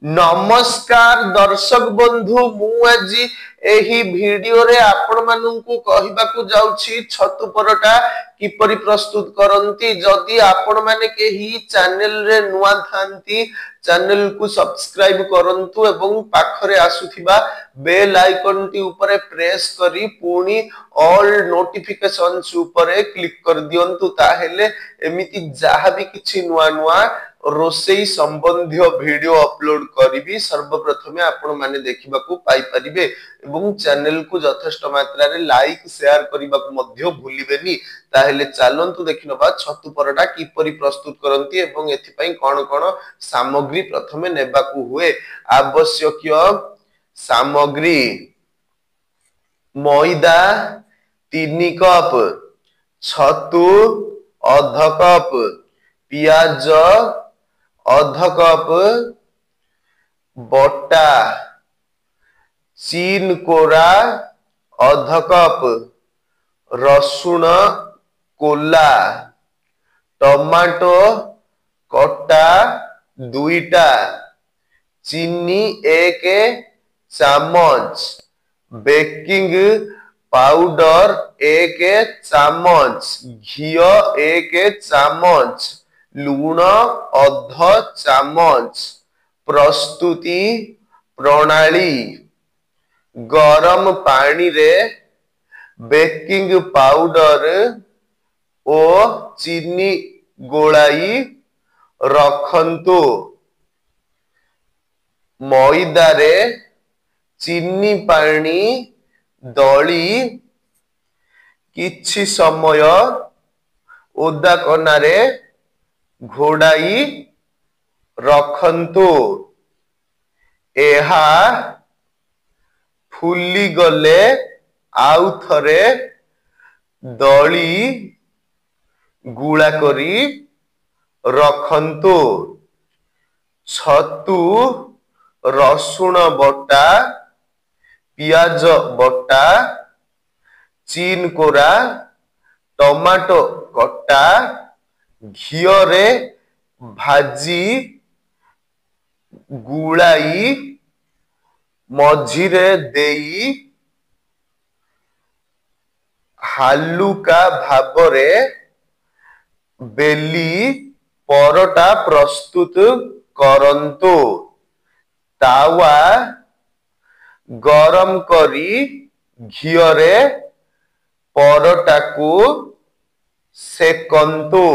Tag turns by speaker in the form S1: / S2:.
S1: नमस्कार दर्शक बंधु मु आज एही वीडियो रे आपण माननकु कहिबाकू जाउछि छतु परोटा किपरि प्रस्तुत करंती। जदि आपण माने केही चैनल रे नुआ थांती चैनल को सब्सक्राइब करंतु एवं पाखरे आसुथिबा बेल आइकन टी ऊपर प्रेस करी पुनी ऑल नोटिफिकेशंस ऊपर क्लिक कर दियंतु ताहेले एमिति जहा भी किछि नुआ नुआ रोसेई संबंधी वीडियो अपलोड करी सर्वप्रथम आपण माने देखिबा को पाई परिबे एवं चैनल को यथेष्ट मात्रा रे लाइक शेयर करबा को मध्य भूलिबेनी। ताहेले चलंतु देखिनबा छतु परोटा किपरि प्रस्तुत करंती एवं एथि पई कोन कोन सामग्री प्रथमे नेबा को हुए। आवश्यक सामग्री मैदा 3 कप, छतु आधा कप, पियाज आधा कप, बटा चीन कोरा आधा कप, रसुण कोला, टमाटो कटा 2टा, चीनी 1 चामच, बेकिंग पाउडर 1 चामच, घी 1 चामच, लूण आधा चामच। प्रस्तुति प्रणाली गरम पानी रे बेकिंग पाउडर ओ चीनी गोलाई रखंतु। मैदा रे चीनी पानी दली किछि समय ओदा कनारे घोड़ाई रखंतु। एहा फुली गले आउ थरे दली गुला करी रखंतु। छतु रसुण बटा, पियाज बटा, चीन कोरा, टमाटो कटा घी रे भाजी गुलाई मझिरे देई हालुका भाबरे बेली परोटा प्रस्तुत करंतु। तावा गरम करी घी रे परोटा को सेकंतु।